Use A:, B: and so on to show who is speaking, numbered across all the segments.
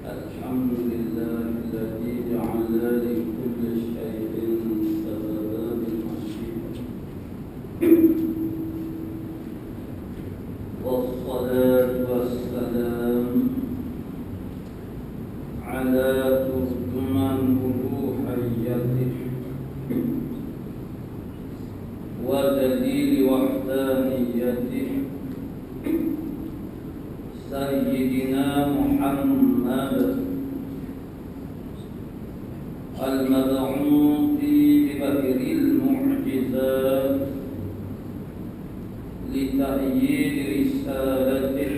A: الحمد لله الذي جعل لكل شيء سببا بالمشيئة، والصلاة والسلام على ترجمان ألوهيته ودليل وحدانيته سيدنا محمد المبعوث ببهر المعجزات لتأييد رسالته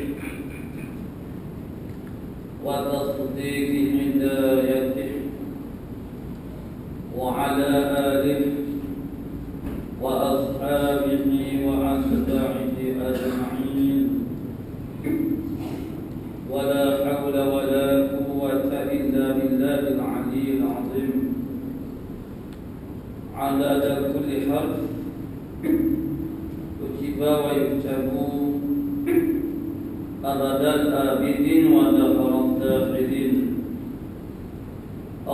A: وتصديق هدايته، وعلى آله وأصحابه وأتباعه أجمعين، ولا حول ولا قوة إلا بالله العلي العظيم، عدد كل حرف كتب ويكتب أبد الآبدين ودهر الداخلين.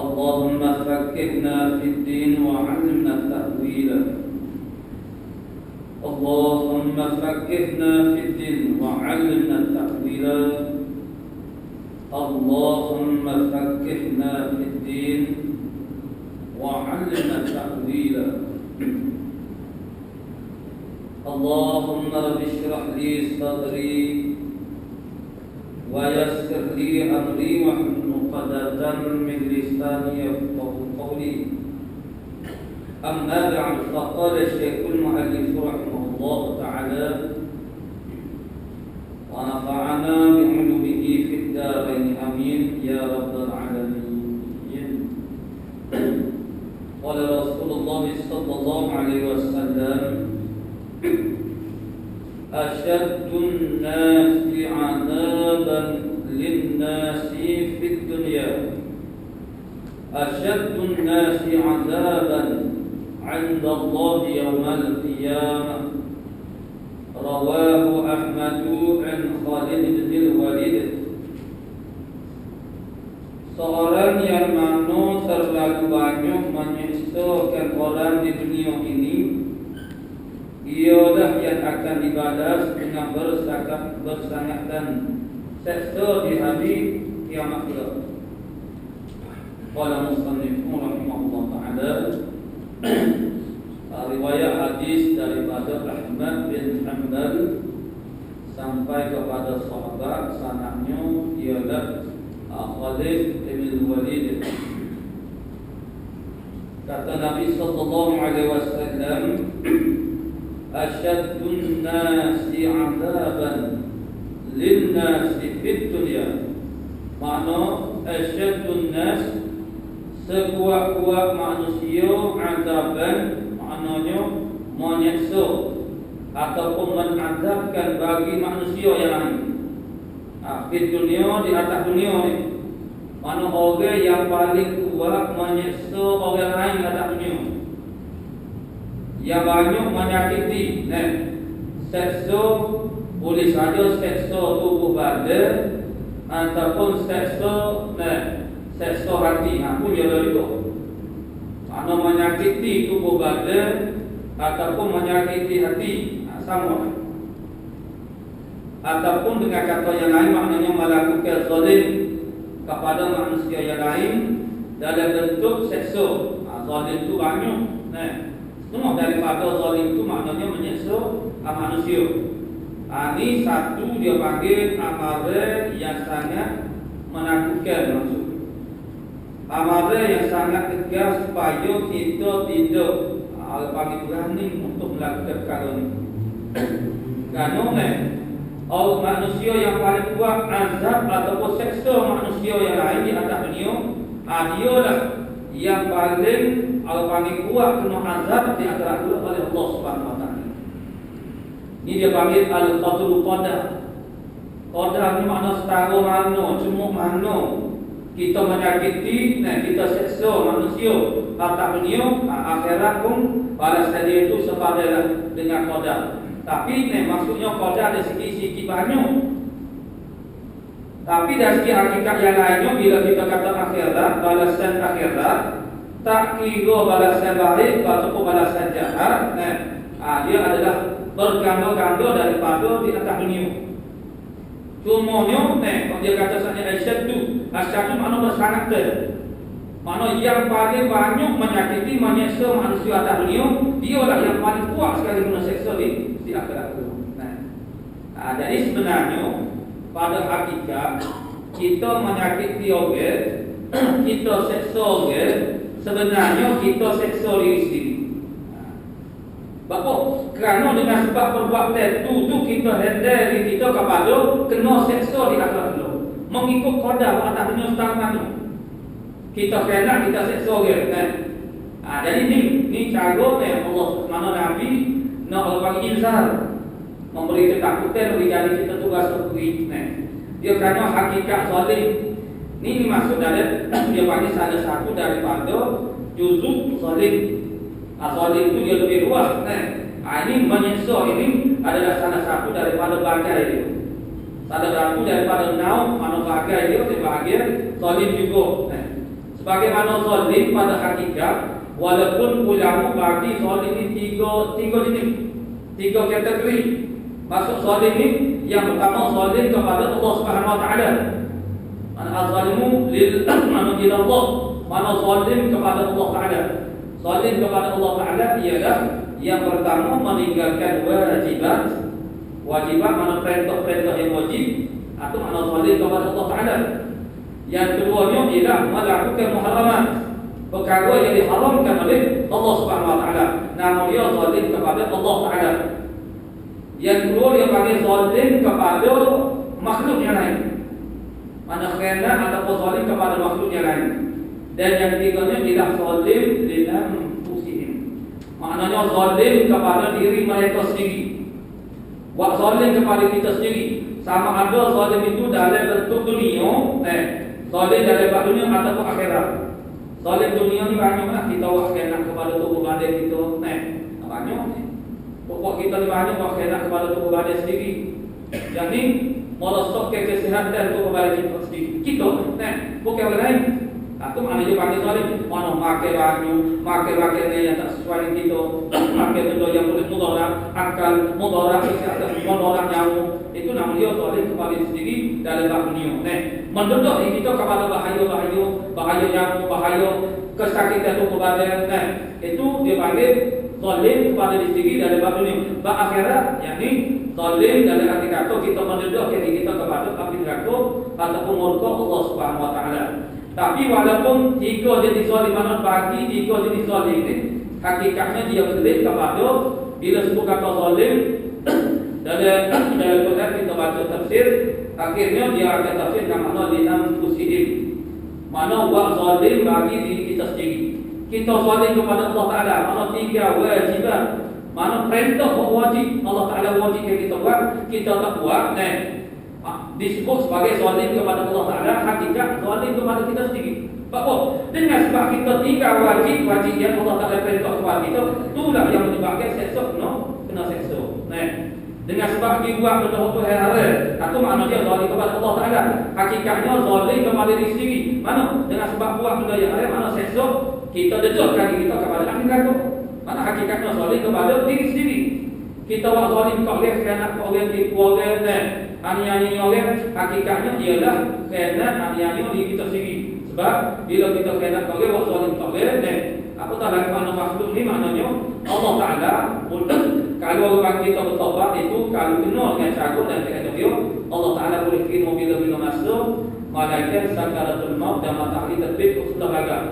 A: اللهم فقهنا في الدين وعلمنا التأويل. اللهم فقهنا في الدين وعلمنا التأويل. اللهم فقهنا في الدين وعلمنا التأويل. اللهم رب اشرح لي صدري ويسر لي أمري واحلل عقدة من لساني يفقهوا قولي. أما بعد، فقال الشيخ المؤلف رحمه الله تعالى: ونفعنا بعلومه في الدارين آمين يا رب العالمين. قال رسول الله صلى الله عليه وسلم: أشد الناس عذابا للناس في الدنيا، أشد الناس عذابا عند الله يوم القيامة. رواه أحمد عن Khalid bin Walid. Seorang yang mana terlalu banyak menyiksakan orang di dunia ini, ialah yang akan dibalas dengan bersangat dan seksa di hari kiamat kelak. Qala musannif rahimahullah ta'ala, riwayat hadis daripada Ahmad bin Hanbal sampai kepada sahabat, sanadnya ialah Khalid bin Walid. Kata Nabi sallallahu alaihi wasallam, asyaddun nasi 'adzaban lin-nasi fid dunya. Makna asyaddun nas, sekuat-kuat manusia, 'adzaban maknanya menyiksa ataupun menazabkan bagi manusia yang lain. Fid dunia, di atas dunia ni, mana orang yang paling kuat menyiksa orang lain di atas dunia, yang banyak menyakiti. Seksa boleh saja seksa tubuh badan ataupun seksa hati, pun dia ada juga. Mana menyakiti tubuh badan ataupun menyakiti hati, sama. Ataupun dengan kata yang lain, maknanya melakukan zalim kepada manusia yang lain dalam bentuk seksa. Zalim itu banyak. Semua daripada zalim itu maknanya menyiksa manusia. Ini satu dia panggil amaran yang sangat menakutkan maksud. Amaran yang sangat tegas supaya kita tidak panggil berani untuk melakukan perkara ini. Kerana manusia yang paling kuat azab ataupun seksa manusia yang lain di atas dunia, dialah yang paling kuat kena azab di antara dua oleh Allah Subhanahu Wa Taala. Ini dia panggil al-qadru qadar. Qadar ni makna setara mana, cuma mana kita menyakiti, kita seksa manusia atas dunia, akhirat pun balas dia itu sepadalah dengan qadar. Tapi maksudnya qadar dari segi banyak. Tapi dari segi hakikat yang lainnya, bila kita kata akhirat, balasan akhirat, tak kira balasan baik ataupun balasan jahat, dia adalah berganda-ganda daripada di atas dunia. Cumanya, kalau dia kata sahaja asyadu makna bersangat ter. Mana yang paling banyak menyakiti, menyeksa manusia atas dunia, dialah yang paling kuat sekali menyeksa di akhirat itu. Jadi sebenarnya pada hakikat kita menyakiti orang, kita seksa orang, sebenarnya kita seksa diri sendiri. Sebab kerana dengan sebab perbuatan itu kita handle diri kita kepada kena seksa di akhirat itu. Mengikut qadar atas dunia setengah itu. Kita kena kita seksa orang kan. Jadi ni cara Allah mana Nabi nak bagi insan, memberi ketakutan bagi jadi kita tugas berkuih. Dia kerana hakikat zalim. Ni maksud dari dia bagi salah satu daripada juzuk zalim. Zalim itu dia lebih luas ini menyeksa ini adalah salah satu daripada bagai dia. Salah satu daripada naum mana bagai dia sebagai zalim juga. Sebagaimana zalim pada hakikat, walaupun ulama bagi zalim ini tiga jenis, tiga kategori. Masuk zalim ini yang pertama zalim kepada Allah Subhanahu Wa Taala. Mana az-zalimu lil Allah, mana zalim kepada Allah Taala. Zalim kepada Allah Taala ialah yang pertama meninggalkan wajibat mana perintah-perintah yang wajib atau mana zalim kepada Allah Taala. Yang keduanya ialah melakukan muharamat, perkara yang diharamkan oleh Allah Subhanahu Wa Taala. Namun dia zalim kepada Allah Taala. Yang kedua dia panggil zalim kepada makhluk yang lain. Mana khianat ataupun zalim kepada makhluk yang lain. Dan yang ketiganya ialah zalim dengan anfusihim. Maknanya zalim kepada diri mereka sendiri. Buat zalim kepada kita sendiri. Sama ada zalim itu dalam bentuk dunia, zalim dalam dunia ataupun akhirat. Zalim dunia ni banyaklah kita buat khianat kepada tubuh badan kita, banyak. Pokok kita ni banyak buat khianat kepada tubuh badan sendiri. Jadi merosakkan kesihatan tubuh badan kita sendiri. Kita, bukan orang lain. Itu mana dia pakai zalim? Mana makan banyak yang tak sesuai dengan kita, makan benda yang boleh mudarat akal, mudarat kesihatan, mudarat nyawa. Itu nama dia zalim kepada diri sendiri dalam dunia. Mendedah kita kepada bahaya nyawa, bahaya kesakitan tubuh badan. Itu dia panggil zalim kepada diri sendiri dalam dunia. Akhirat, yakni zalim dalam arti kata kita mendedah diri kita kepada api neraka ataupun murka Allah Subhanahu Wa Taala. Tapi walaupun tiga jenis zalim mana bagi tiga jenis zalim ini, hakikatnya dia lebih kepada bila sebut kata zalim dalam Quran kita baca tafsir, akhirnya dia akan tafsir dengan makna linam fusidin. Mana buat zalim bagi diri kita sendiri. Kita zalim kepada Allah Taala, mana tiga wajiban, mana perintah wajib Allah Taala wajib yang kita buat, kita tak buat, disebut sebagai zalim kepada Allah Taala, hakikat zalim kepada kita sendiri. Sebab dengan sebab kita tinggal wajib yang Allah Taala perintah kepada kita, itulah yang menyebabkan seksa kena seksa. Dengan sebab dibuat benda-benda haram, itu makna dia zalim kepada Allah Taala. Hakikatnya zalim kepada diri sendiri. Mana dengan sebab buat benda yang haram, mana seksa, kita dedahkan kita kepada akhirat. Mana hakikatnya zalim kepada diri sendiri. Kita buat zalim kat orang, khianat kat orang, tipu orang, aniaya orang, hakikatnya ialah khianat, aniaya diri kita sendiri. Sebab bila kita khianat kat orang, buat zalim kat orang, apa tak lagi mana makhluk ni, maknanya Allah Ta'ala kalau orang kita bertobat itu, kalau kena dengan cara dan kata dia, Allah Ta'ala boleh terima bila-bila masa malaikat sakaratul maut dan matahari terbit sudah gagal.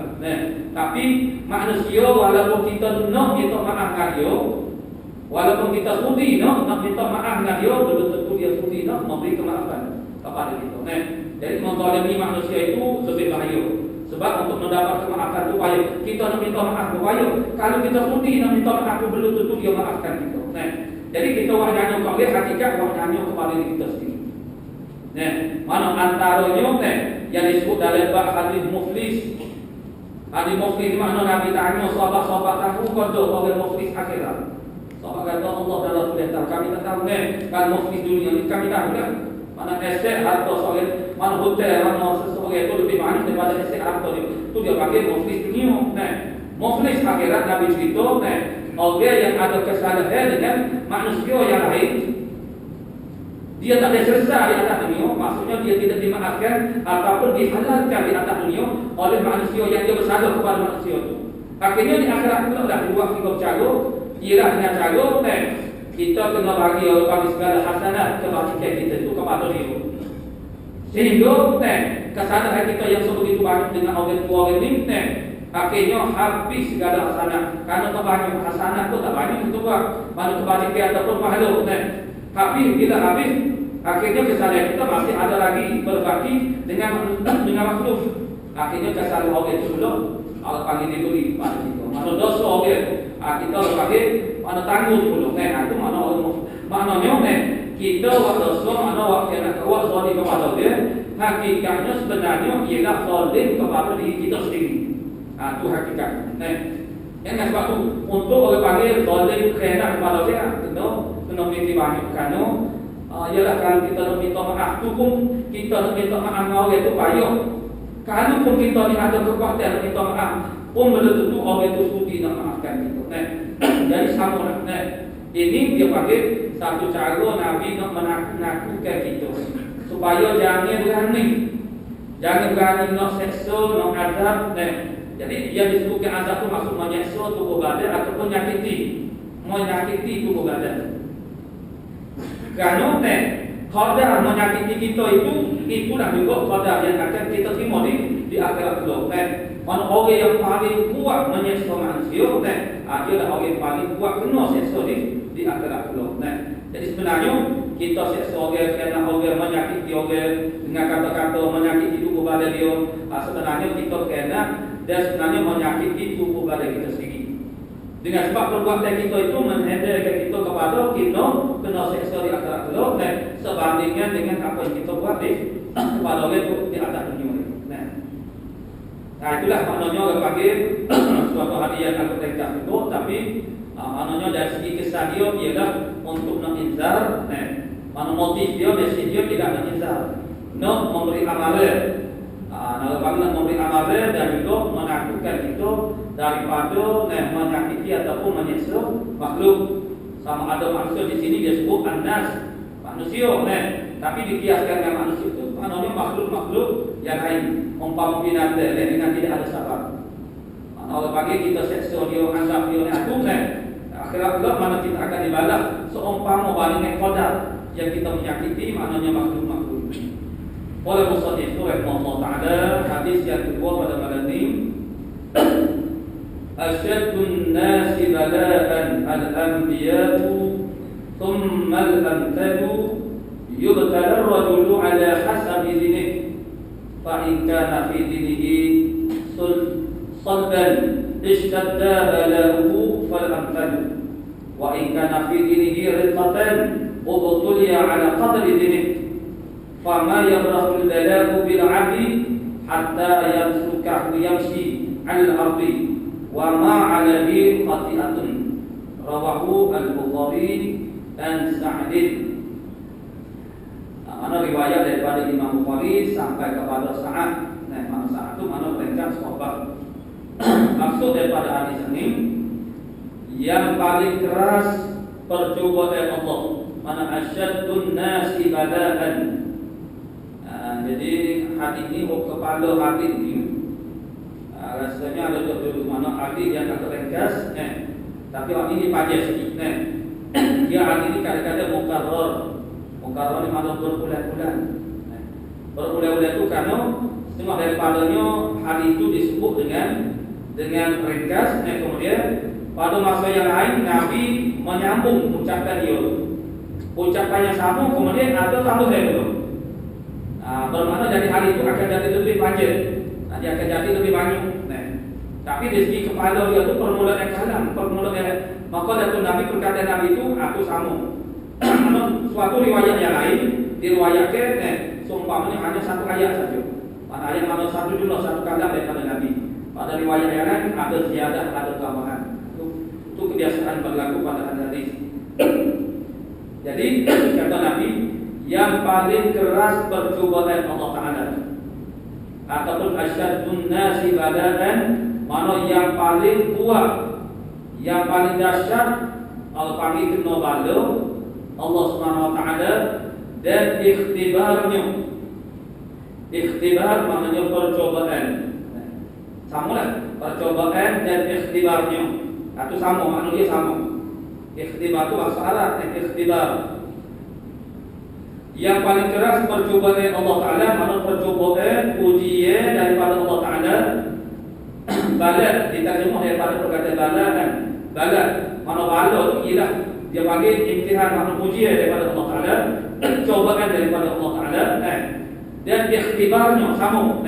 A: Tapi manusia walaupun kita nak minta maaf dengan dia, walaupun kita sudi nak minta maaf dengan dia, belum tentu dia sudi nak memberi kemaafan kepada kita. Jadi menzalimi manusia itu lebih bahaya. Sebab untuk mendapat kemaafan itu payah. Kita nak minta maaf payah. Kalau kita sudi nak minta maaf, belum tentu dia maafkan kita. Jadi kita wajahnya kepada hakikat, wajahnya kepada diri kita sendiri. Mana antaranya yang disebut dalam bab hadis muflis. Hadis muflis makna Nabi tanya sahabat-sahabat tahu kata orang muflis akhirat. Sahabat kata Allah dan Rasul tahu, kami tak tahu kan muflis dunia ni kami tahu kan. Mana aset harta seorang mana hotel, mana sesuatu itu lebih banyak daripada SR itu dia pakai muflis dunia. Nah, muflis akhirat Nabi cerita, nah, orang yang ada kesalahan dengan manusia yang lain, dia tak ada selesai di atas dunia, maksudnya dia tidak dimaafkan ataupun dihalalkan di atas dunia oleh manusia yang dia bersalah kepada manusia itu. Akhirnya di akhirat pula dah dua tiga cara, ialah dengan cara, nah, kita kena bagi segala hasanah kebajikan kita itu kepada dia. Sehingga kesalahan kita yang sebegitu banyak dengan orang tua orang ini, akhirnya habis segala hasanah. Karena kebanyakan hasanah itu tak banyak itu buat mana kebajikan ataupun pahala. Habis bila habis, akhirnya kesalahan kita masih ada lagi berbakti dengan makhluk. Akhirnya kesalahan orang itu belum Allah panggil diberi pada kita. Mana dosa orang kita panggil mana tanggung dulu. Itu mana maknanya kita buat dosa mana waktu nak kuat zalim kepada dia. Hakikatnya sebenarnya ialah zalim kepada diri kita sendiri. Itu hakikat. Yang sebab tu untuk orang panggil zalim kerana kepada dia, kena minta banyak kerana ialah kalau kita nak minta maaf tu pun kita nak minta maaf dengan orang itu payah. Kalau pun kita ni ada kekuatan nak minta maaf, pun benda tu orang itu sudi nak maafkan kita. Jadi sama lah. Ini dia panggil satu cara Nabi nak menakutkan kita supaya jangan berani nak seksa, nak azab. Jadi dia disebutkan azab tu maksud menyeksa tubuh badan ataupun menyakiti tubuh badan. Kerana qadar menyakiti kita itulah juga qadar yang akan kita terima di akhirat kelak. Mana orang yang paling kuat menyeksa manusia, dia adalah orang yang paling kuat kena seksa di akhirat kelak. Jadi sebenarnya kita seksa orang kerana orang menyakiti orang dengan kata-kata menyakiti tubuh badan dia, sebenarnya kita kerana dan sebenarnya menyakiti tubuh badan kita sendiri. Dengan sebab perbuatan kita itu menghendarkan kita kepada kita kena seksa di akhirat kelak, sebandingnya dengan apa yang kita buat kepada orang itu di atas dunia. Itulah maknanya orang panggil suatu hari yang aku ringkas itu, tapi maknanya dari segi kesan dia ialah untuk nak inzar. Mana motif dia, mesej dia tidak nak inzar, nak memberi amalan. Nak panggil memberi amalan dan juga menakutkan kita daripada menyakiti ataupun menyeksa makhluk. Sama ada manusia di sini dia sebut anas, manusia. Tapi dikiaskan dengan manusia itu maknanya makhluk-makhluk yang lain, umpama binatang dengan tidak ada sabab. Kalau pagi kita seksa dia, azab dia, itu akhirat kelak mana kita akan dibalas seumpama banding qadar yang kita menyakiti maknanya makhluk-makhluk. Oleh musannif rahimahullah taala, hadis yang kedua pada malam ini, asyaddun nasi bala'an al-anbiya'u thumma al-amthadu yubtala ar-rajulu ala hasabi dinihi fa in kana fi dinihi صلبا اشتد بلاؤه فالأمثل وإن كان في دينه رقة وابتلي على قدر دينه فما يبرح البلاء بالعبد حتى يتركه يمشي على الأرض وما عليه خطيئة رواه البخاري عن سعد. Mana riwayat daripada Imam Bukhari sampai kepada Sa'ad. Mana Sa'ad itu mana peringkat sahabat. Maksud daripada hadis ini, yang paling keras percubaan Allah, mana asyaddun nasi bala'an. Jadi hadis ini kepala hadis ini rasanya ada dulu mana hadis yang agak ringkas, tapi hadis ini panjang sikit. Dia hadis ini kadang-kadang mukarrar ini mana berbulan-bulan. Berbulan-bulan itu karena setengah daripadanya hadis itu disebut dengan ringkas. Kemudian pada masa yang lain Nabi menyambung ucapan dia, ucapannya sambung kemudian ada tambah dulu. Bermakna dari hari itu akan jadi lebih panjang, dia akan jadi lebih banyak. Tapi dari segi kepala dia itu permulaan yang kalam, maka dari Nabi perkataan Nabi itu aku sambung. Suatu riwayat yang lain diriwayatkan seumpamanya hanya satu ayat saja. Pada ayat mana satu jumlah satu kalam daripada Nabi. Pada riwayat yang lain ada ziyadah, ada tambahan. Itu kebiasaan berlaku pada hadis. Jadi kata Nabi, yang paling keras percobaan Allah Ta'ala, ataupun asyaddun nasi baladan, mana yang paling kuat, yang paling dahsyat, Allah panggil kena bala Allah Subhanahu Wa Ta'ala. Dan ikhtibarnya, ikhtibar maknanya percobaan, sama lah, percobaan dan ikhtibarnya itu sama, maknanya sama. Ikhtibar itu bahasa Arab, ikhtibar. Yang paling keras percobaan Allah Ta'ala, mana percobaan, ujian daripada Allah Ta'ala. Balad, diterjemah daripada perkataan baladan. Balad, mana bala itu ialah dia panggil imtihan, mana ujian daripada Allah Ta'ala, cobaan daripada Allah Ta'ala. Dan ikhtibarnya sama.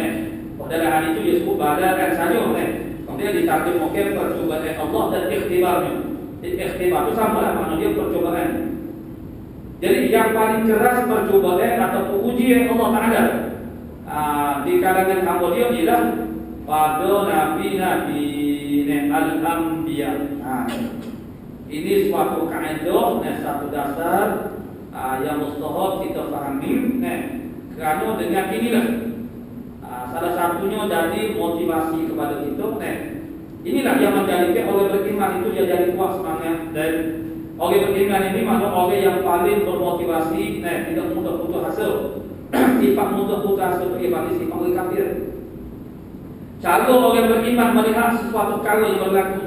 A: Dalam hal itu dia sebut baladan saja. Kemudian diterjemahkan percobaan Allah dan ikhtibarnya. Ikhtibar itu sama lah, maknanya percobaan. Jadi yang paling keras percobaan atau ujian Allah Ta'ala di kalangan hamba dia ialah pada Nabi-Nabi Al-Anbiya. Ini suatu kaedah dan satu dasar yang mustahab kita fahami. Kerana dengan inilah salah satunya jadi motivasi kepada kita. Inilah yang menjadikan orang beriman itu dia jadi kuat semangat. Dan orang beriman ini makna orang yang paling bermotivasi, tidak mudah putus asa. Sifat mudah putus asa itu ialah sifat orang kafir. Cara orang beriman melihat sesuatu perkara yang berlaku,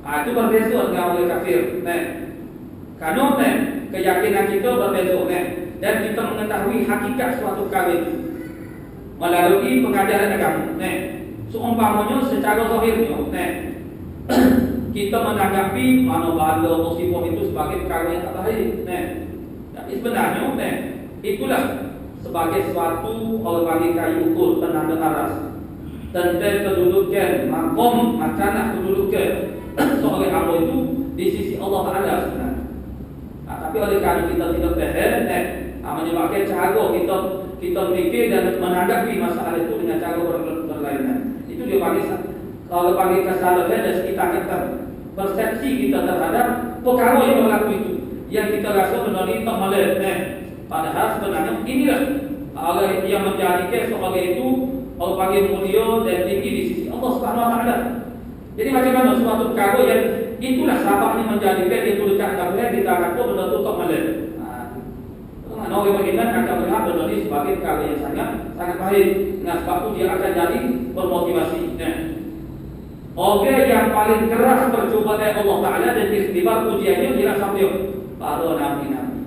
A: itu berbeza dengan orang kafir. Kerana keyakinan kita berbeza, dan kita mengetahui hakikat suatu perkara itu melalui pengajaran agama. Seumpamanya secara zahirnya, kita menanggapi mana bala musibah itu sebagai perkara yang tak baik. Tapi sebenarnya itulah sebagai suatu orang bagi kayu ukur penanda aras tentang kedudukan makom makanah kedudukan seorang hamba itu di sisi Allah Ta'ala sebenarnya. Tapi oleh kerana kita tidak faham, menyebabkan cara kita fikir dan menanggapi masalah itu dengan cara berlainan. Itu dia panggil, kalau panggil kesalahan dan kita kata persepsi kita terhadap perkara yang berlaku itu, yang kita rasa benar ini tak malai. Padahal sebenarnya inilah Allah yang menjadikan seorang itu Allah panggil mulia dan tinggi di sisi Allah Subhanahu Wa Ta'ala. Jadi macam mana suatu perkara yang itulah sebabnya menjadikan itu dekat dengan kita kata benar itu tak malai. Orang beriman akan melihat benda ini sebagai perkara yang sangat baik. Dengan sebab itu dia akan jadi bermotivasi. Orang yang paling keras percobaan Allah Ta'ala dan ikhtibar ujiannya ialah sampai para Nabi-Nabi.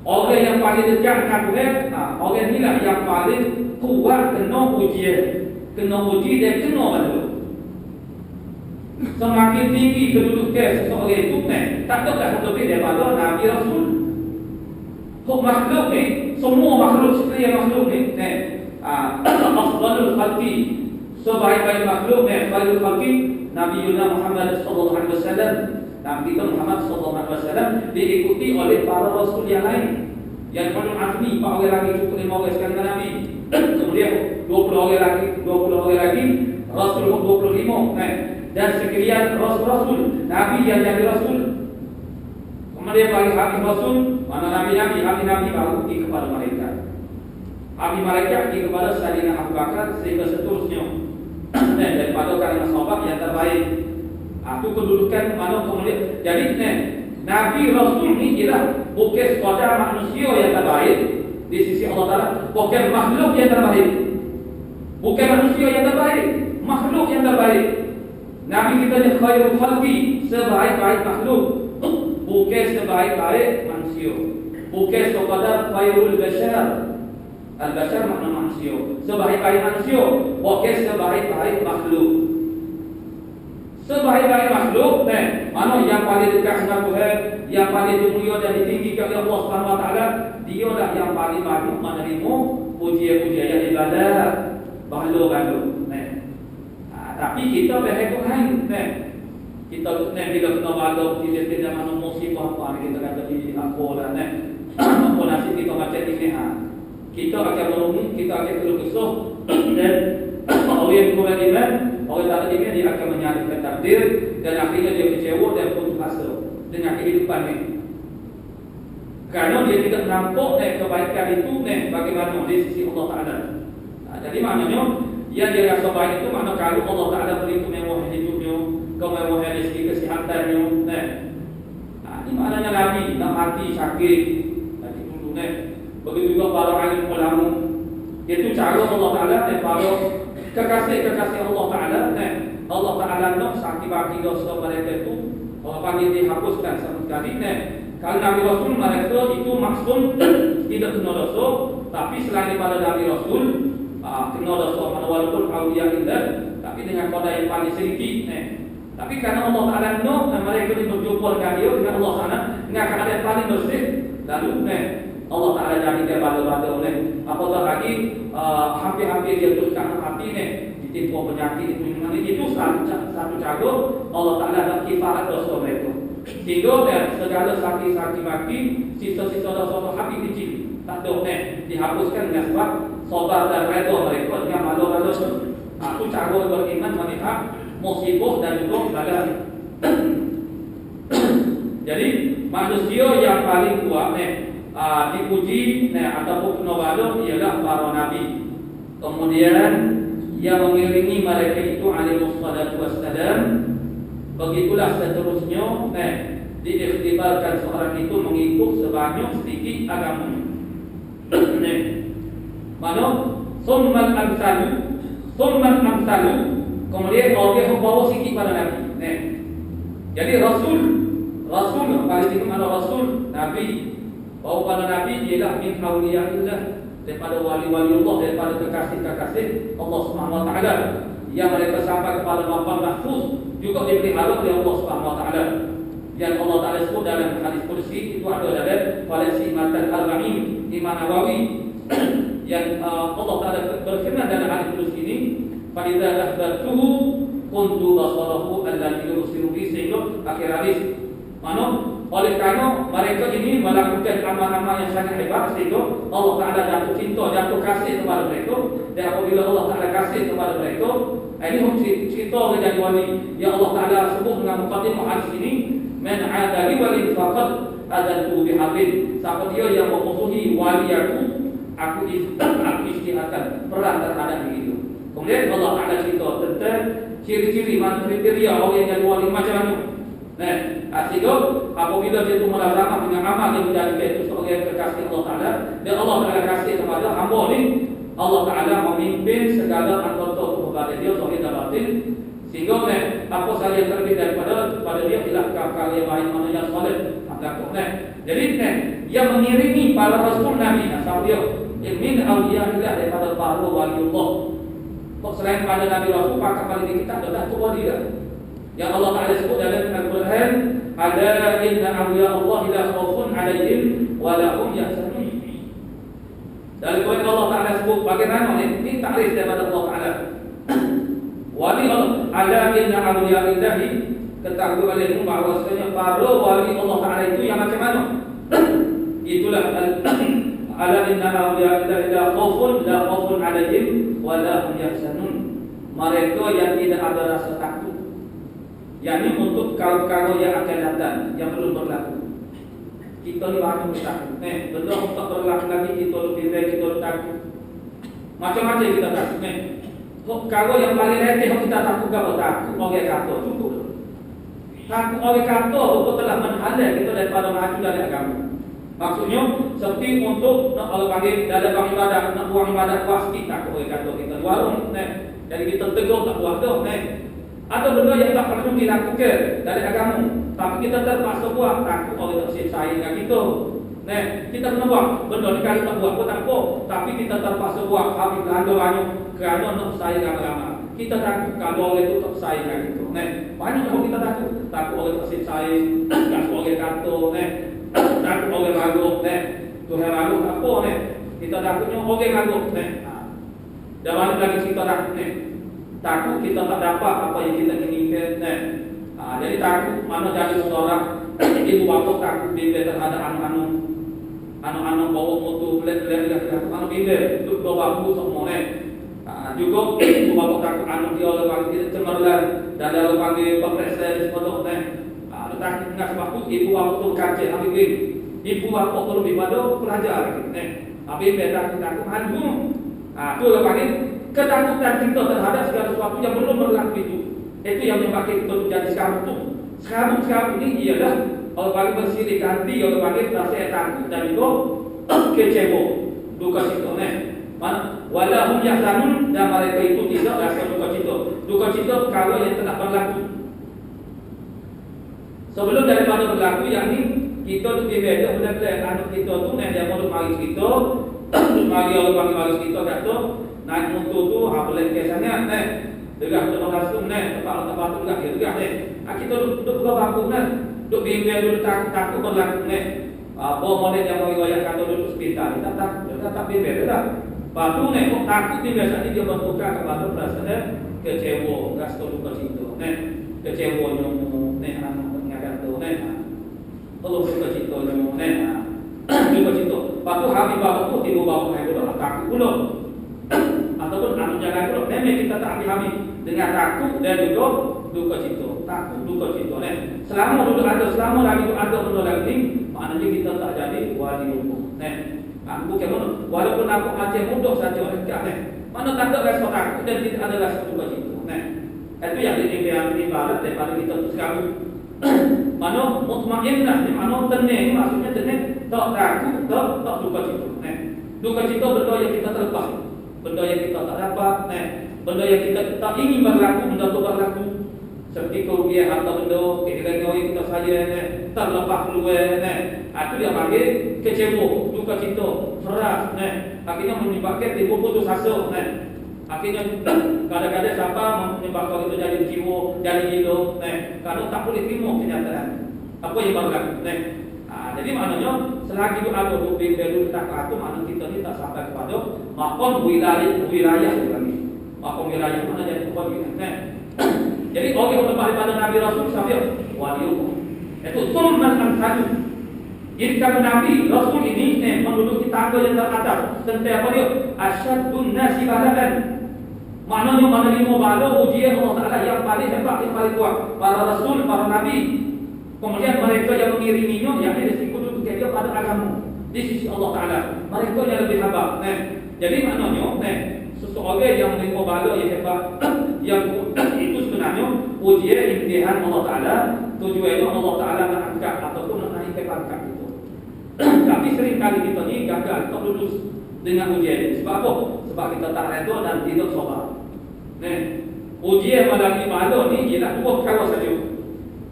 A: Orang yang paling dekat dengan Tuhan, orang inilah yang paling kuat kena ujian, kena uji dan kena bala. Semakin tinggi kedudukan seseorang itu, tak ada lebih daripada Nabi Rasul. Makhluk ni, semua makhluk sekalian makhluk ni, afdalul khalqi, sebaik-baik makhluk ni, afdalul khalqi Nabi Muhammad sallallahu alaihi wasallam. Nabi kita Muhammad sallallahu alaihi wasallam diikuti oleh para rasul yang lain. Yang paling azmi 4 orang lagi cukup 5 orang sekali dengan Nabi. Kemudian 20 orang lagi Rasul 25, dan sekian rasul-rasul Nabi yang jadi rasul. Kemudian bagi habis rasul, mana Nabi-Nabi, habis-Nabi baru pergi kepada mereka. Habis mereka pergi kepada Sayyidina Abu Bakar sehingga seterusnya. Dan daripada kalangan sahabat yang terbaik. Itu kedudukan mana kemudian. Jadi Nabi Rasul ini ialah bukan sekadar manusia yang terbaik di sisi Allah Ta'ala, bukan makhluk yang terbaik. Bukan manusia yang terbaik, makhluk yang terbaik. Nabi kita ni khairul khalqi, sebaik-baik makhluk. Bukan sebaik-baik manusia. Bukan sekadar khairul bashar. Al-bashar makna manusia. Sebaik-baik manusia, bukan sebaik-baik makhluk. Sebaik-baik makhluk, mana yang paling dekat dengan Tuhan, yang paling mulia dan ditinggikan oleh Allah Subhanahu Wa Taala, dia lah yang paling banyak menerima pujian-pujian yang ibadat, bahalu-bahalu. Tapi kita berhak Tuhan, kita bila kena bahalu pujian mana musibah apa kita kata di apa lah, apa nasib kita macam ini, kita akan merenung, kita akan berkisah dan orang yang kurang iman, orang tak ada iman, dia akan menyalahkan takdir dan akhirnya dia kecewa dan putus asa dengan kehidupan ini. Karena dia tidak menampuk kebaikan itu bagaimana di sisi Allah Ta'ala. Jadi maknanya yang dia rasa baik itu makna kalau Allah Ta'ala beri kemewahan hidupnya, kemewahan rezeki kesehatannya. Ini maknanya Nabi nak mati sakit. Jadi dulu begitu juga para alim ulama. Itu cara Allah Ta'ala para kekasih-kekasih Allah Ta'ala. Allah Ta'ala nak sakit bagi dosa mereka itu Allah panggil dihapuskan sama sekali. Kalau Nabi Rasul mereka itu maksud tidak kena dosa, tapi selain daripada Nabi Rasul kena dosa walaupun awliya indah, tapi dengan kode yang paling sedikit. Tapi karena Allah Ta'ala no, mereka ini berjumpa dengan dia, dengan Allah Ta'ala, dengan keadaan yang paling bersih, lalu Allah Ta'ala jadi dia bala-bala. Apatah lagi hampir-hampir dia teruskan hati ditimpa penyakit itu satu cara Allah Ta'ala nak kifarat dosa mereka. Sehingga segala sakit-sakit mati, sisa-sisa dosa hati kecil tak ada dihapuskan dengan sebab sabar dan redha mereka dengan malu-malu. Itu cara beriman melihat musibah dan juga bala. Jadi manusia yang paling kuat dipuji ataupun penolong ialah para nabi. Kemudian yang mengiringi mereka itu alaihi wassalatu wassalam. Begitulah seterusnya diikhtibarkan seorang itu mengikut sebanyak sedikit agama. Mana summan amsalu kemudian orang yang membawa sikit pada Nabi. Jadi Rasul paling tinggi mana Rasul Nabi bawa pada Nabi ialah min awliyaillah, daripada wali-wali Allah, daripada kekasih-kekasih Allah Subhanahu wa taala yang mereka sampai kepada maqam mahfuz juga dipelihara oleh Allah Subhanahu wa taala. Yang Allah Taala sebut dalam hadis kursi itu ada dalam Falasi Matan Al-Ba'in Imam Nawawi yang Allah Taala berfirman dalam hadis kursi ini, "Fa'idza ahbatuhu kuntu basarahu alladhi yusiru bi", sehingga akhir hadis. Mana oleh karena mereka ini melakukan amal-amal yang sangat hebat sehingga Allah Taala jatuh cinta, jatuh kasih kepada mereka. Dan apabila Allah Taala kasih kepada mereka, ini cerita menjadi wali yang Allah Taala sebut dengan mukadimah hadis ini, "Man 'adali wali faqad adantu bihablin", siapa dia yang memusuhi wali aku isytiharkan perang terhadap itu. Kemudian Allah Taala cerita tentang ciri-ciri kriteria orang yang jadi wali macam mana. Sehingga apabila dia itu melazamkan dengan amal yang menjadikan itu sebagai kekasih Allah Taala, dan Allah Taala kasih kepada hamba ini, Allah Ta'ala memimpin segala anggota kepada dia sahih dan batin. Sehingga apa sahaja yang terbit daripada dia ialah kali yang baik mana yang soleh. Jadi yang mengiringi para rasul Nabi asal dia min awliyaillah, daripada para waliullah. Selain pada Nabi Rasul, maka paling kita adalah wali yang Allah Ta'ala sebut dalam Al-Quran, "Ala inna awliya Allah la khaufun 'alaihim wa la hum yahzanun." Dari poin Allah Ta'ala sebut bagaimana ini takrif daripada Allah Ta'ala. Wali Allah, "Ala inna awliya Allahi", ketahui olehmu bahwasanya para wali Allah Ta'ala itu yang macam mana? Itulah "Ala inna awliya Allahi la khaufun 'alaihim wa la hum yahzanun", mereka yang tidak ada rasa takut. Yang ini untuk kaum-kaum yang akan datang, yang belum berlaku. Kita ni banyak takut. Benda tak berlaku lagi, kita lebih baik, kita takut. Macam-macam kita takut. Kalau yang paling letih kita takut, kalau takut orang kata cukup. Takut orang kata itu telah menghalang kita daripada maju dari agama. Maksudnya seperti untuk kalau panggil dalam ibadah, nak buang ibadah pasti takut orang kata kita di warung. Jadi kita tegur tak buat dah. Atau benda yang tak perlu dilakukan dari agama, tapi kita terpaksa buat, takut orang tak sayang dengan kita. Kita kena buat benda ni, kalau tak buat pun tak apa, tapi kita terpaksa buat habis belanja banyak kerana nak sayang agama. Kita takut kalau orang itu tak sayang dengan kita. Banyak orang kita takut orang tak sayang, takut orang kata, takut orang ragu, Tuhan ragu apa kita takutnya orang ragu. Dan mana lagi kita takut kita tak dapat apa yang kita inginkan. Jadi takut mana jadi seorang ibu bapa takut bimbel terhadap anak-anak bawa motor belet-belet anak bimbel duduk bawa bangku semua juga ibu bapa takut anak dia oleh panggil cemerlang dan oleh panggil pepresiden sebelum takut dengan sebab itu ibu bapa tu kancil ambil ibu bapa perlu lebih pada pelajar habis takut hantu. Tu lah panggil ketakutan kita terhadap segala sesuatu yang belum berlaku itu. Itu yang menyebabkan kita jadi sekarang tu. Sekarang ini ialah orang panggil bersyirik hati, orang panggil rasa takut dan juga kecewa, duka cita walahum yahzanun, dan mereka itu tidak rasa duka cita. Duka cita perkara yang telah berlaku. Sebelum daripada berlaku yang ni kita tu dia benar-benar anak kita tu dia mau mari kita, mari orang panggil mari kita kata naik motor tu boleh ke sana dekat tu langsung tempat tu dekat kita duduk berapa duduk bimbang dulu takut berlaku bawa model yang mau royak kata duduk hospital kita tak bimbang dah. Batu kok takut ni biasanya dia bertukar kepada perasaan kecewa, rasa duka cita kecewa nyomu anak pengajar tu kalau duka cita nyomu duka cita. Batu habis bawa tu tiba bawa dulu takut pula ataupun anu jalan dulu memang kita tak habis dengan takut dan juga duka cita. Takut duka cita selama lagi tu ada benda lagi maknanya kita tak jadi wali hukum bukan mana walaupun aku macam mudah saja mana tak ada rasa takut dan tidak ada rasa duka cita itu yang ibarat daripada kita tu sekarang mana mutmainnah mana tenang maksudnya tenang tak takut tak duka cita duka cita benda yang kita terlepas, benda yang kita tak dapat benda yang kita tak ingin berlaku, benda tu berlaku seperti kerugian harta benda kira-kira yang kita sayang terlepas keluar itu dia panggil kecewa, duka cita, keras akhirnya menyebabkan timbul putus asa akhirnya kadang-kadang siapa menyebabkan itu jadi jiwa, jadi hidup kerana tak boleh terima kenyataan apa yang berlaku jadi maknanya selagi itu ada bukti dari takwa itu maknanya kita ni tak sampai kepada maqam wilayah lagi maqam wilayah mana jadi wilayah jadi orang yang lepas daripada Nabi Rasul sampai wali itu sunnan al-sadu. Jadi kalau Nabi Rasul ini menduduki tangga yang teratas tentang apa dia asyadun nasi baladan maknanya menerima bala ujian Allah Ta'ala yang paling hebat, yang paling kuat para Rasul, para Nabi kemudian mereka yang mengiringinya yang ada sekutu dia pada agama di sisi Allah Ta'ala mereka yang lebih hebat jadi maknanya seseorang yang menerima bala yang hebat yang itu sebenarnya ujian imtihan Allah Ta'ala tujuannya Allah Ta'ala nak angkat ataupun nak naik pangkat itu tapi sering kali kita ni gagal tak lulus dengan ujian sebab apa? Sebab kita tak redha dan tidak sabar ujian pada bala ni ialah dua perkara saja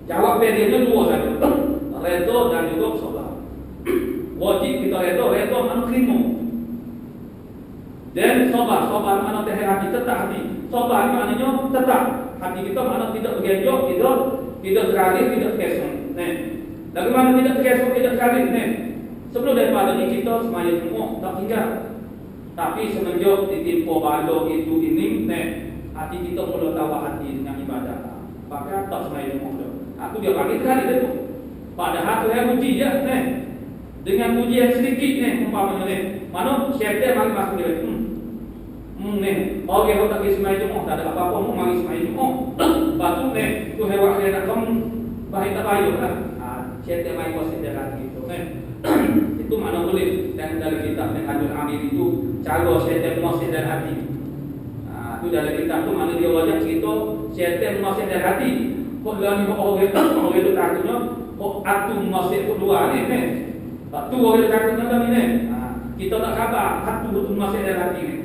A: jawab dia dua saja redha dan juga sabar wajib kita redha mana terima dan sabar mana hati tetap hati sabar maknanya tetap hati kita mana tidak bergenjok tidak teralih tidak terkesan bagaimana tidak terkesan tidak teralih sebelum daripada ini kita semaya semua tak tinggal tapi semenjak ditimpa bala itu ini hati kita mula tahu hati dengan ibadah maka tak semaya semua aku dia panggil kali itu padahal Tuhan uji je dengan ujian sedikit umpamanya mana syaitan mari masuk dia orang yang tak pergi semai Jumaat tak ada apa-apa mau mari semai Jumaat batu tu hewan dia nak kamu baik tak baik lah syaitan mari kuasa dia lagi gitu itu mana boleh dan dalam kitab Menhajul Amil itu cara syaitan menguasai dalam hati itu dalam kitab tu mana dia wajah cerita syaitan menguasai dalam hati kok dalam orang itu takutnya kok atu menguasai kedua ni tu orang takutnya dalam ni kita tak khabar atu betul menguasai dalam hati ni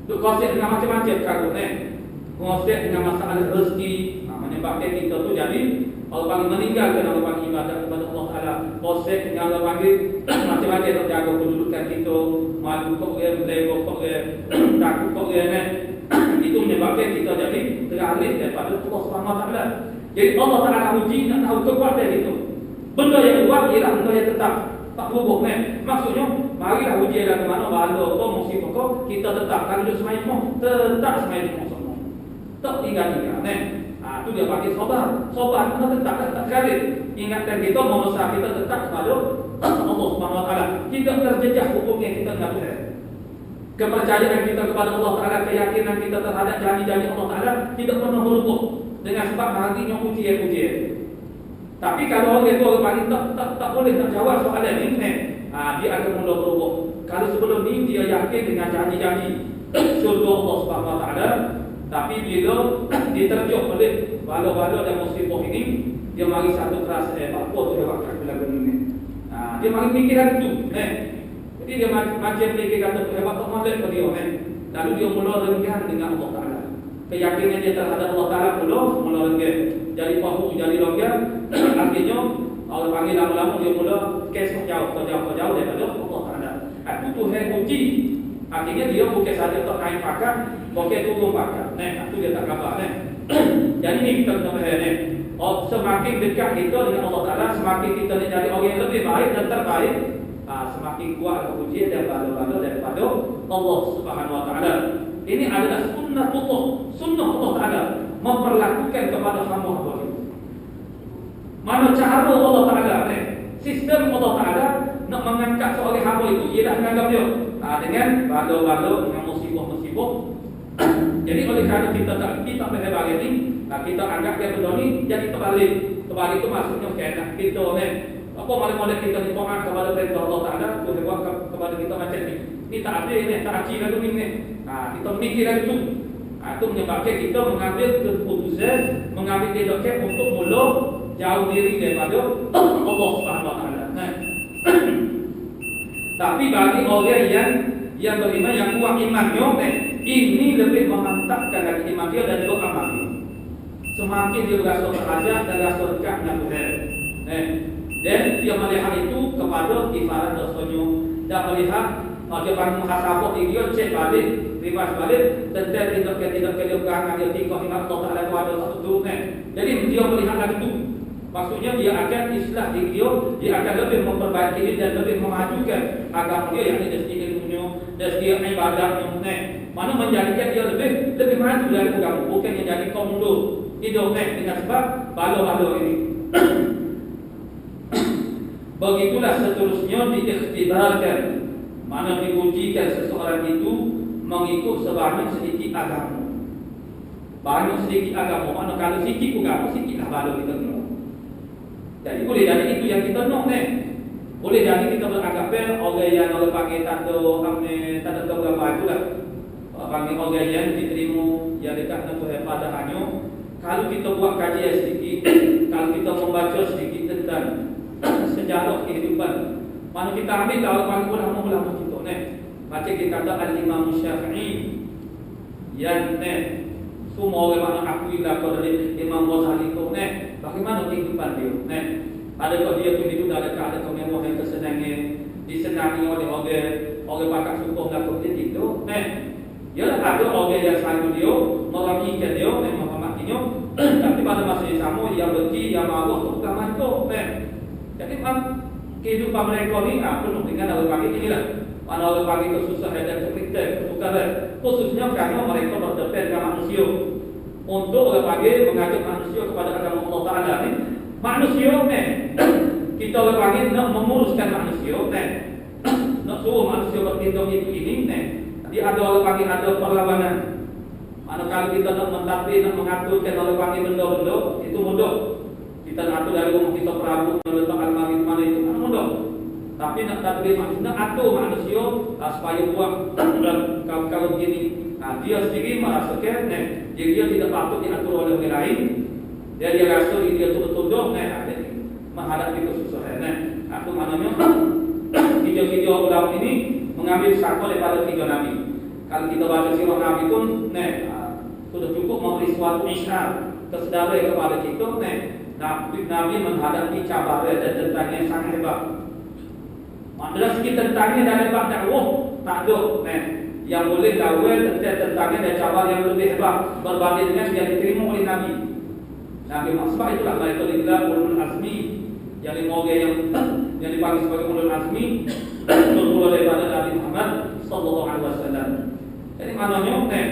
A: duk konsep dengan macam-macam karut konsep dengan masalah rezeki menyebabkan kita tu jadi Allah panggil meninggalkan Allah panggil ibadah kepada Allah Ta'ala konsep dengan Allah panggil macam-macam nak jaga kedudukan kita malu kok dia, berlego kok dia takut kok dia itu menyebabkan kita jadi teralih daripada Allah SWT jadi Allah Ta'ala uji nak tahu kekuatan itu benda yang kuat ialah benda yang tetap tak berubah maksudnya marilah ujian ke mana bala atau musibah kau kita tetap kalau dia semai semua tetap semai semua tak tinggal itu dia panggil sabar kita tetap sekali ingatkan kita memosa kita tetap kepada Allah Subhanahu Wa Taala tidak terjejak hukum yang kita enggak boleh kepercayaan kita kepada Allah Taala keyakinan kita terhadap janji-janji Allah Taala tidak pernah berubah dengan sebab hatinya ujian Tapi kalau orang itu orang paling tak boleh nak jawab soalan ni, dia akan mula berubah. Kalau sebelum ni dia yakin dengan janji-janji syurga Allah Subhanahu Wa Taala, tapi bila diterjun oleh bala-bala dan musibah ini, dia mari satu keras apa tu dia buat kat lagu ni. Dia mari fikir lagi tu, Jadi dia macam fikir kata hebat tak molek ke dia, Lalu dia mula renggang dengan Allah Taala. Keyakinan dia terhadap Allah Taala mula renggang. Jadi pahu jadi longgar. Akhirnya Allah panggil lama-lama dia mula kes jauh daripada Allah Taala. Itu Tuhan uji. Akhirnya dia bukan saja tak naik pakat, bukan turun pakat. Itu dia tak khabar. Jadi ni kita kena faham. Semakin dekat kita dengan Allah Taala, semakin kita nak jadi orang yang lebih baik dan terbaik, semakin kuat ujian dan bala-bala daripada Allah Subhanahu Wa Taala. Ini adalah sunnah Allah Taala memperlakukan kepada hamba-hamba itu. Mana cara Allah Taala sistem Allah Taala nak mengangkat seorang hamba itu ialah menganggap dia dengan bala-bala, dengan musibah-musibah. Jadi oleh kerana kita tak faham ini, kita anggap dia benda ni jadi terbalik. Terbalik itu maksudnya kena kita apa malam-malam kita ni taat kepada perintah Allah Taala, Tuhan buat kepada kita macam ni. Ni tak ada tak aci lalu ni. Kita mikir lagi tu. Itu menyebabkan kita mengambil keputusan, mengambil tindakan untuk mula jauh diri daripada Allah Subhanahu Wa Taala. Tapi bagi orang yang beriman, yang kuat imannya, ini lebih memantapkan lagi iman dia dan juga amal dia. Semakin dia berasa berajar dan rasa dekat dengan Tuhan. Dan dia melihat itu kepada kifarat dosanya. Dan melihat dia bangun muhasabah dia cek balik, ribas balik, tentang tindakan dia perangai dia tingkah ingat Allah Taala itu ada satu. Jadi dia melihat lagi itu. Maksudnya dia akan islah diri dia akan lebih memperbaiki diri dan lebih memajukan agama dia, yang dari segi ilmunya, dari segi ibadahnya. Mana menjadikan dia lebih maju dari agama, bukan yang jadi kaum mundur hidup dengan sebab bala-bala ini. Begitulah seterusnya diikhtibarkan, mana diujikan seseorang itu mengikut sebanyak sedikit agama. Banyak sedikit agama, mana kalau sikit agama, sikitlah bala kita kena. Jadi boleh jadi itu yang kita nak Boleh jadi kita beranggap orang yang orang panggil tak ada berapa itulah. Panggil orang yang diterima, yang dekat dengan Tuhan pada hanya. Kalau kita buat kajian sedikit, kalau kita membaca sedikit tentang sejarah kehidupan, mana kita ambil kalau panggil ulama-ulama kita Macam kita kata Al-Imam Syafi'i yang semua orang mana akui lah dari Imam Ghazali tu bagaimana kehidupan dia adakah dia tu hidup dalam keadaan kemewahan, kesenangan, disenangi oleh orang pakar suku melakukan itu ya ada orang yang selalu dia meramikan dia menghormatinya tapi pada masa yang sama yang benci, yang marah tu bukan mantuk jadi kehidupan mereka ni penuh dengan orang panggil inilah. Mana orang panggil kesusah dan kesulitan, kesukaran, khususnya kerana mereka berdepan dengan manusia. Untuk orang panggil mengajak manusia kepada agama Allah Taala ni, manusia kita orang panggil nak menguruskan manusia nak suruh manusia bertindak itu ini Dia ada orang panggil ada perlawanan. Manakala kita nak mentadbir, nak mengaturkan orang panggil benda-benda itu mudah. Kita nak atur dari rumah kita Prabu meletak almari mana itu mudah. Tapi nak tadbir manusia, atur manusia supaya buat kalau begini. Dia sendiri merasakan diri dia tidak patut diatur oleh orang lain. Dia rasa diri dia tunduk menghadapi kesusahan. Itu maknanya video-video ulama ini mengambil sampel daripada 3 Nabi. Kalau kita baca sirah Nabi pun sudah cukup memberi suatu isyarat kesedaran kepada kita. Nabi menghadapi cabaran dan tentang yang sangat hebat. Dari segi tentangnya dan hebat dakwah tak ada yang boleh lawan tentangnya dan cabar yang lebih hebat berbanding dengan yang diterima oleh Nabi. Nabi Muhammad itulah mereka digelar ulul azmi, yang 5 orang yang dipanggil sebagai ulul azmi bermula daripada Nabi Muhammad sallallahu alaihi wasallam. Jadi maknanya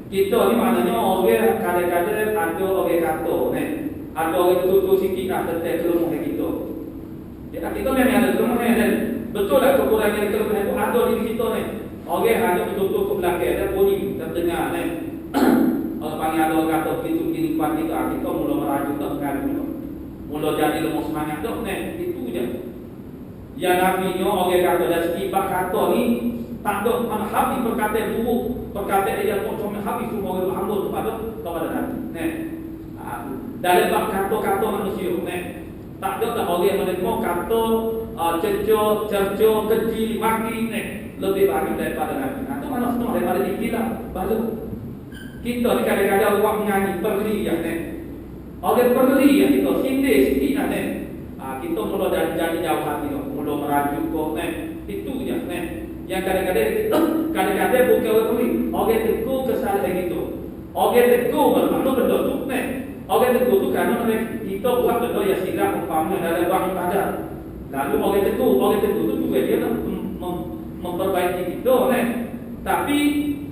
A: kita ni maknanya orang kadang-kadang ada orang kata ada orang tutur sikit tentang kelemahan kita. Jadi kita memang ada kelemahan dan betul lah kekurangan kelemahan itu ada di kita Orang hanya betul-betul ke belakang dan bunyi terdengar Orang panggil ada orang kata begitu begini kuat kita mula merajuk tak mengalir. mula jadi lemah semangat dah, itu je. Yang Nabi-nya orang kata dah setiap kata ni tak ada mana habis perkataan buruk, perkataan yang macam habis semua orang berhambur kepada Nabi. Dalam bab kata-kata manusia, tak ada dah orang yang menerima kata cerca, keji, maki, lebih banyak daripada Nabi. Itu mana semua daripada istilah baru. Kita ni kadang-kadang orang menyanyi perli ya, orang perli ya kita sindir sikit kita mula jadi jauh hati, mula merajuk kok, itu je, yang kadang-kadang bukan orang perli, orang tegur kesalahan itu, orang tegur bermakna benda tu, orang tegur tu kerana kita buat benda yang silap umpamanya dalam bab ibadat. Lalu orang tegur tu juga dia nak memperbaiki kita, tapi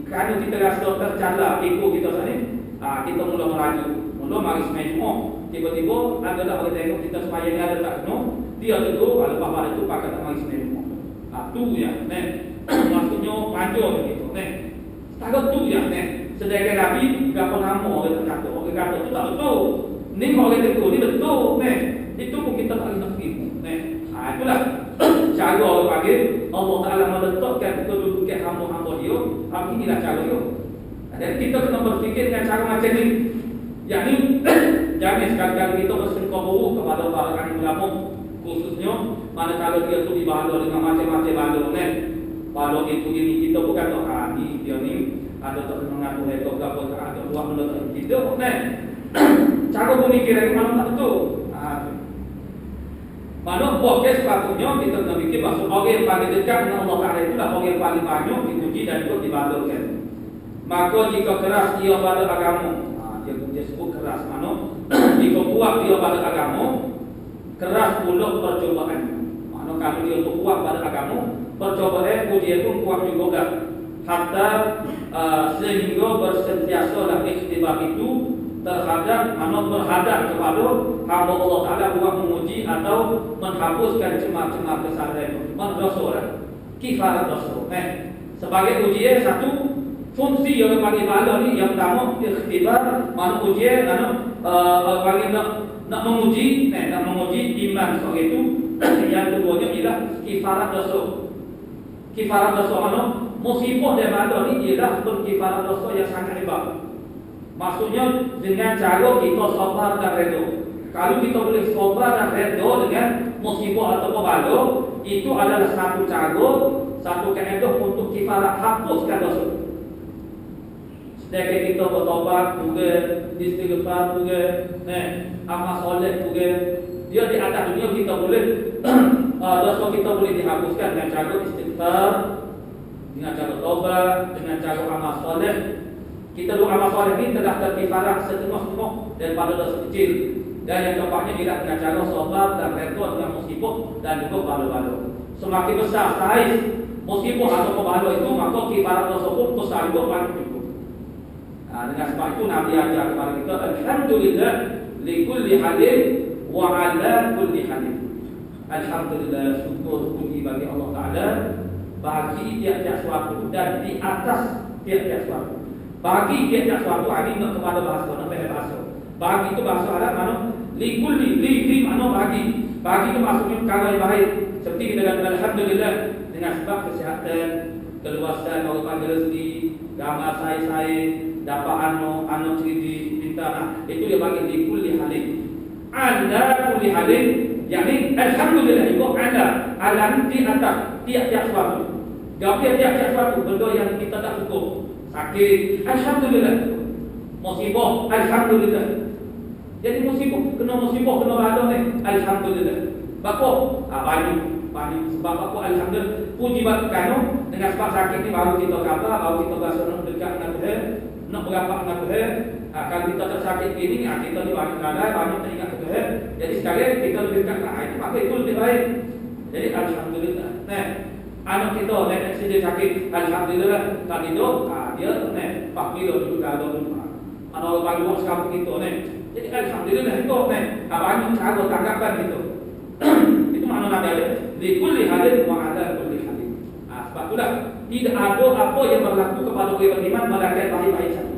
A: kerana kita rasa tercela ego kita sini, kita mula merajuk, mula mari semai semua. Tiba-tiba adalah orang tengok kita semaya ni ada tak kena, dia tegur, lepas pada tu pakai tak mari semai semua. Tu ya, maksudnya panjang begitu, setakat tu ya, sedangkan Nabi berapa nama orang kata tu tak betul. Ni orang tegur ni betul, itu pun kita tak boleh terima. Itulah cara orang panggil Allah Ta'ala meletakkan kedudukan hamba-hamba dia. Inilah cara dia. Jadi kita kena berfikir dengan cara macam ni. Yang ni jangan sekali-kali kita bersengkau buruk kepada para ahli ulama, khususnya manakala dia tu dibala dengan macam-macam bala, bala itu ini kita bukan tahu ni dia ni ada termengaku atau apa ada buat benda kita, cara pemikiran mana tak betul. Mana pokok sepatutnya kita kena fikir bahawa orang yang paling dekat dengan Allah Ta'ala itulah orang yang paling banyak dipuji dan ikut dibalurkan. Maka jika keras dia pada agama, dia sebut keras mana? Jika kuat dia pada agama, keras pula percobaan. Mana kalau dia tu kuat pada agama, percobaan ujian pun kuat juga. Hatta sehingga bersentiasa dalam ikhtibar itu terhadap berhadap kepada hamba Allah Ta'ala buat menguji atau menghapuskan cemar-cemar kesalahan, mendosa, kifarat dosa. Sebagai ujian satu fungsi yang bagi bala ni yang pertama ikhtibar, mana ujian bagi nak menguji iman sebagai itu. Yang keduanya ialah kifarat dosa. Kifarat dosa mana? Musibah dan bala ni ialah berkifarat dosa yang sangat hebat. Maksudnya dengan cara kita sabar dan redha. Kalau kita boleh sabar dan redha dengan musibah atau bala, itu adalah satu cara, satu kaedah untuk kifarat hapuskan dosa. Sedangkan kita bertobat juga, istighfar juga, amal soleh juga, dia di atas dunia kita boleh dosa kita boleh dihapuskan dengan cara istighfar, dengan cara tobat, dengan cara amal soleh. Kita doa amal soleh ini telah terkifarat setengah-setengah daripada dosa kecil. Dan yang keempatnya ialah dengan cara sabar dan redha dengan musibah dan juga bala-bala. Semakin besar saiz musibah atau bala itu, maka kifarat dosa pun besar juga banyak juga. Dengan sebab itu Nabi ajar kepada kita, alhamdulillah likulli halin wa ala kulli halin. Alhamdulillah, syukur puji bagi Allah Ta'ala bagi tiap-tiap suatu dan di atas tiap-tiap suatu. Bagi tiap-tiap suatu ini kepada bahasa bahasa. Bagi itu bahasa Arab mana? Li mana bagi. Bagi itu maksudnya kalau yang baik. Seperti kita katakan alhamdulillah dengan sebab kesihatan, keluasan, orang panggil rezeki, gambar saya dapat anu cerita minta. Itu dia bagi li kulli halin. Ala kulli halin, yakni alhamdulillah itu ala di atas tiap-tiap suatu. Tiap-tiap suatu benda yang kita tak cukup. Sakit, alhamdulillah. Musibah, alhamdulillah. Jadi musibah, kena bala ni, alhamdulillah. Bapa, banyak. Sebab apa alhamdulillah. Puji bagi kanu dengan sebab sakit ni baru kita kata, baru kita rasa nak dekat dengan Tuhan, nak berapak dengan Tuhan. Kalau kita tersakit ini, kita ni banyak lalai, banyak teringat Tuhan. Jadi sekalian kita lebih dekat dengan itu, maka itu lebih baik. Jadi alhamdulillah. Anak kita nenek sini sakit, alhamdulillah tak hidup, dia 4 kilo duduk dalam rumah. Anak orang luar sekampung itu, jadi alhamdulillah itu, banyak cara tanggapan itu. Itu makna ada di kulli halin wa ala kulli halin. Sebab itulah tidak ada apa yang berlaku kepada orang beriman melainkan baik-baik saja.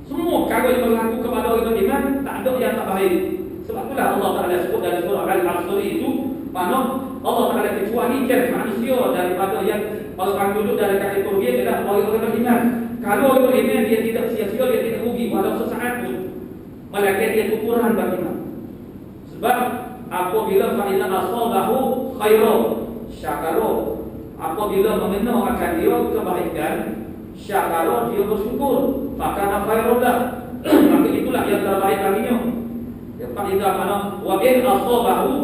A: Semua kalau yang berlaku kepada orang beriman tak ada baik. Sebab itulah Allah Ta'ala sebut dalam surah Al-Asr itu, mana Allah Ta'ala kecualikan manusia daripada yang orang duduk dalam kategori dia adalah orang-orang beriman. Kalau orang beriman dia tidak sia-sia, dia tidak rugi walau sesaat pun, melainkan dia kekurangan beriman. Sebab apabila fa'ila asabahu khairan syakara, apabila mengenal akan dia kebaikan, syakara dia bersyukur, maka khairan dah. Maka itulah yang terbaik baginya. Fa'ila mana wa in asabahu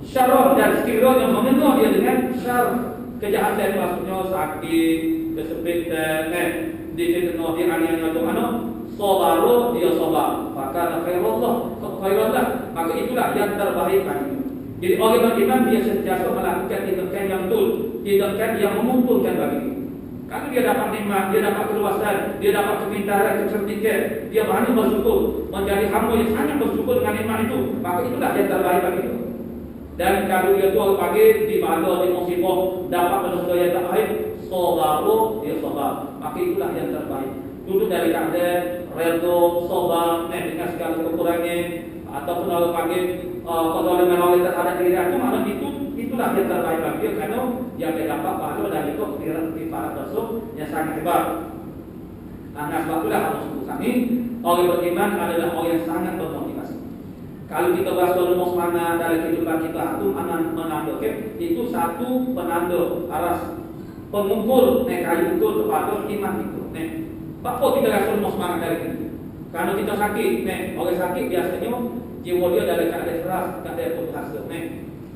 A: syarr, dan sekiranya mengenal dia dengan syarr, kejahatan maksudnya sakit, kesempitan, difitnah, dianiaya atau mana, sabar dia sabar, maka khairullah, maka itulah yang terbaik baginya. Jadi orang beriman dia sentiasa melakukan tindakan yang betul, tindakan yang menguntungkan baginya. Kalau dia dapat nikmat, dia dapat keluasan, dia dapat kepintaran, kecerdikan, dia banyak bersyukur, menjadi hamba yang sangat bersyukur dengan nikmat itu, maka itulah yang terbaik baginya. Dan kalau dia tu pagi di mana di musibah dapat benda yang tak baik, sabar dia sabar, maka itulah yang terbaik. Duduk dari keadaan redha, sabar dengan segala kekurangan, ataupun kalau pagi kezaliman orang terhadap diri aku, mana itulah yang terbaik bagi dia, kerana dia akan dapat pahala dari itu di para tersebut yang sangat hebat. Karena sebab itulah Allah sebut kami orang beriman adalah orang yang sangat bermotivasi. Kalau kita bahas rumus mana dalam kehidupan kita itu menanda, itu satu penanda aras pengumpul kayu ukur kepada iman itu. Apa kita rasa rumus mana dari itu? Kalau kita sakit, orang sakit biasanya jiwa dia dalam keadaan keras, keadaan putus asa.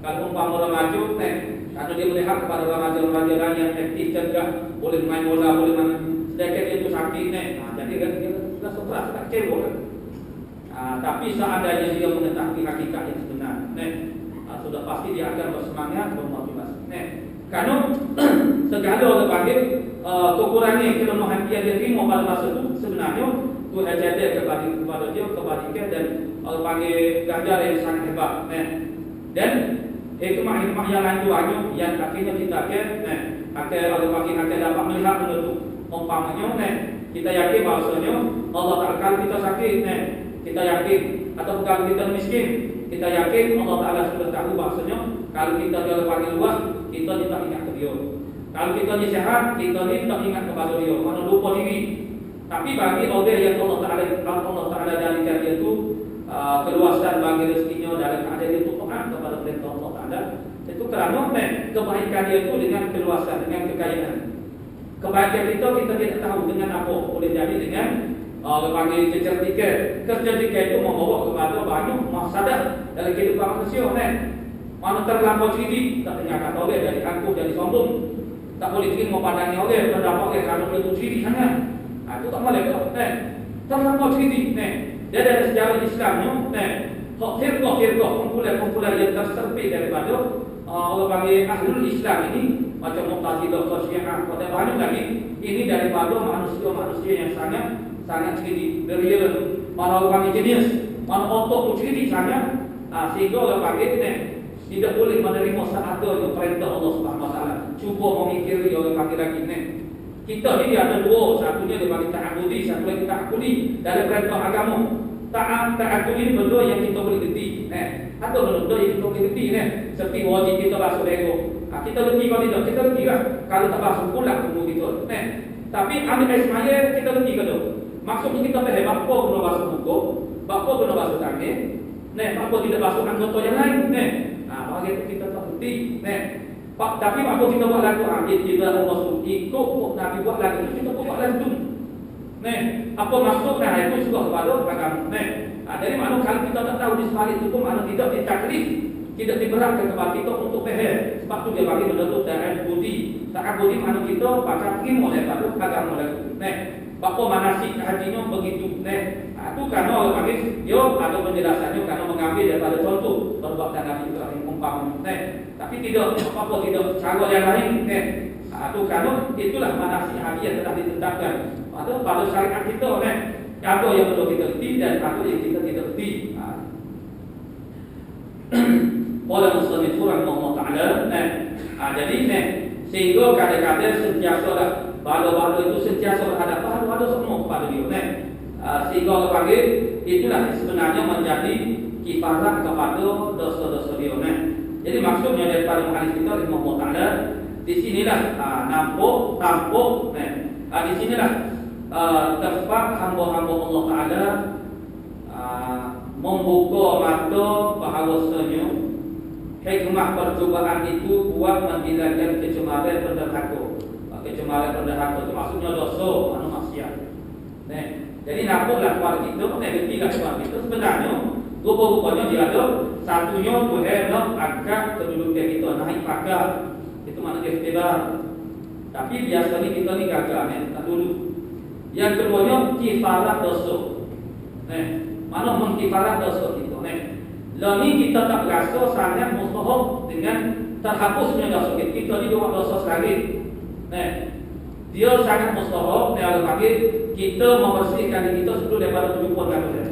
A: Kalau umpama remaja, kalau dia melihat kepada remaja-remaja lain yang aktif cerdas, boleh main bola, boleh main, sedangkan dia itu sakit, jadi dia rasa keras, tak kecewa. Tapi seandainya dia mengetahui hakikat yang sebenar, sudah pasti dia akan bersemangat, bermotivasi. Kerana segala orang panggil kekurangan kelemahan dia terima pada masa itu sebenarnya itu ajaran kepada dia kebaikan dan orang panggil ganjar yang sangat hebat. Dan hikmah-hikmah yang lain banyak yang akhirnya kita akan orang panggil akan dapat melihat benda itu. Umpamanya kita yakin bahasanya Allah Ta'ala kalau kita sakit, kita yakin, atau kalau kita miskin, kita yakin Allah Ta'ala sudah tahu bahasanya kalau kita jalan panggil luas, kita tidak ingat ke dia. Kalau kita ni sehat, kita ni tak ingat kepada dia, mana lupa diri. Tapi bagi orang yang Allah Ta'ala jadikan dia itu keluasan bagi rezekinya dalam keadaan dia taat kepada perintah Allah Ta'ala, itu kerana kebaikan dia itu dengan keluasan, dengan kekayaan. Kebaikan itu kita tidak tahu dengan apa, boleh jadi dengan panggil kecerdikan. Kecerdikan itu membawa kepada banyak masalah dalam kehidupan manusia. Mana terlampau cerdik, tak dengar kata orang dari aku jadi sombong, tak boleh terima pandangan orang, terdapat orang kalau dia tu cerdik sangat. Itu tak boleh kok. Terlampau cerdik. Dia dari sejarah Islamnya, firqah kumpulan yang tersempit daripada orang panggil ahlul Islam ini, macam Mu'tazilah, Syiah, kata banyak lagi. Ini daripada manusia-manusia yang sangat cerdik, brilliant, mana orang panggil genius, mana otak tu cerdik sangat, sehingga orang panggil tidak boleh menerima seadanya perintah Allah Subhanahu Wa Taala. Cuba memikiri orang panggil lagi kita ni ada dua, satunya dia bagi ta'abudi, satu lagi ta'akudi dalam perintah agama. Ta'akudi ni benda yang kita boleh kerti, atau benda yang kita boleh kerti, seperti wajib kita basuh ego. Kita kerti kalau tidak, kita kerti lah. Kalau tak basuh pulang tunggu kita. Tapi ambil air semaya kita kerti ke tu. Maksudnya kita faham apa kena basuh buku, apa kena basuh tangan, apa tidak basuh anggota yang lain. Bagi itu kita tak kerti. Tapi apa kita buat lagu kita Allah ikut Nabi buat lagu itu kita buat lagu. Apa maksudnya itu sudah kepada agama. Jadi mana kalau kita tak tahu di sebalik itu mana tidak ditaklif, tidak diberatkan kepada kita untuk faham. Sebab tu dia bagi benda tu ta'abudi. Ta'abudi mana kita pakai ilmu daripada agama lagu. Apa manasik hajinya begitu. Itu kerana orang panggil dia ada penjelasannya kerana mengambil daripada contoh perbuatan Nabi Ibrahim umpamanya. Tapi tidak apa-apa tidak cara yang lain. Itu kerana itulah manasik haji yang telah ditetapkan pada syariat kita. Apa yang perlu kita kerti dan apa yang kita tidak kerti. Oleh muslimah Allah Ta'ala. Jadi sehingga kadang-kadang sentiasa bala-bala itu sentiasa berhadap bala semua kepada dia. Sehingga orang panggil itulah sebenarnya menjadi kifarat kepada dosa-dosa dia. Jadi maksudnya daripada hadis kita Allah Taala di sinilah tampuk di sinilah tempat hamba-hamba Allah Taala membuka mata bahawasanya hikmah percobaan itu buat menghilangkan kecemaran penderhaka. Kecemaran penderhaka itu maksudnya dosa, maksiat. Jadi nampaklah kepada kita, buktilah kepada kita sebenarnya rupa-rupanya dia ada satunya Tuhan nak angkat kedudukan kita naik pangkat. Itu maknanya ikhtibar. Tapi biasanya kita ni gagal tak dulu. Yang keduanya kifarat dosa. Mana mengkifarat dosa kita. Lalu kita tak rasa sangat mustahab dengan terhapusnya dosa kita. Kita ni buat dosa sekali. Dia sangat mustahab Allah panggil kita membersihkan diri kita sebelum daripada berjumpa dengan Tuhan.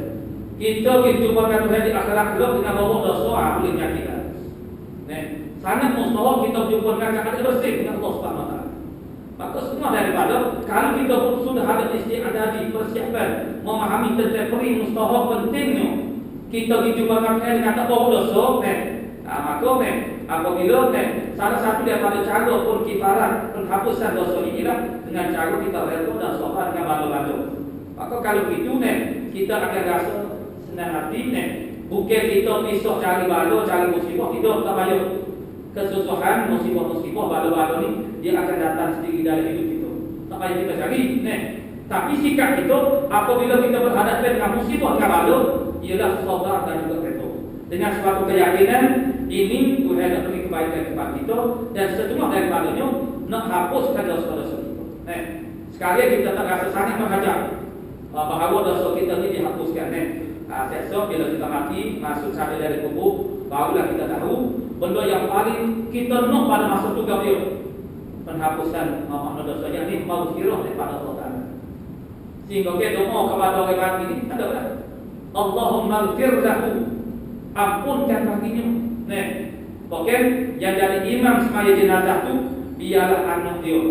A: Kita berjumpa dengan Tuhan di akhirat kelak dengan bawa dosa boleh menyakitkan. Sangat mustahab kita berjumpa dengan keadaan bersih dengan Allah Subhanahu Wa Taala. Maka semua daripada kalau kita pun sudah ada istiadat persiapan memahami tentang mustahab pentingnya kita berjumpa dengan tak bawa dosa, maka apabila salah satu daripada cara pun kifarat penghapusan dosa ini ialah dengan cara kita redha dan sabar dengan bala-bala. Maka kalau begitu kita akan rasa senang hati bukan kita pisah cari bala, cari musibah, tidak tak payah. Kesusahan, musibah-musibah, bala-bala ni dia akan datang sendiri dalam hidup kita. Tak payah kita cari. Tapi sikap kita apabila kita berhadapan dengan musibah dengan bala ialah sabar dan juga redha. Dengan suatu keyakinan ini Tuhan nak beri kebaikan kepada kita dan setengah daripadanya nak hapuskan dosa-dosa kita. Sekali kita tak rasa sangat menghadap bahawa dosa kita ini dihapuskan. Esok bila kita mati masuk sampai dari kubur, barulah kita tahu benda yang paling kita nak pada masa itu dia penghapusan makna dosa yang ini maghfirah daripada Allah Taala. Sehingga kita doa kepada orang mati ini ada tak? Allahumma ighfir lahu, ampunkan baginya. Pokoknya yang jadi imam semaya jenazah itu biarlah anak dia.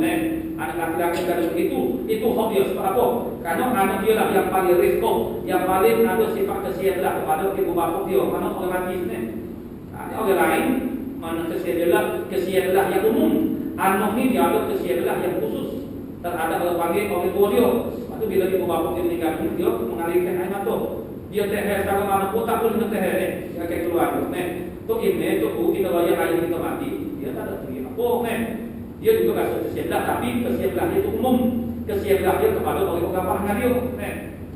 A: Anak laki-laki kalau itu hak dia. Sebab apa? Kerana anak dia lah yang paling risiko, yang paling ada sifat kesialan kepada ibu bapa dia. Mana orang mati ni? Orang lain mana kesialan yang umum. Anak ni dia ada kesialan yang khusus terhadap orang panggil orang tua dia. Sebab tu bila ibu bapa dia meninggal dia mengalirkan air mata. Dia teher secara mana pun tak boleh teher dia akan keluar. Tu ini tu kita bayar air kita mati. Dia tak ada terima apa dia juga rasa kesialan, tapi kesialan dia itu umum. Kesialan dia kepada orang-orang dengan dia.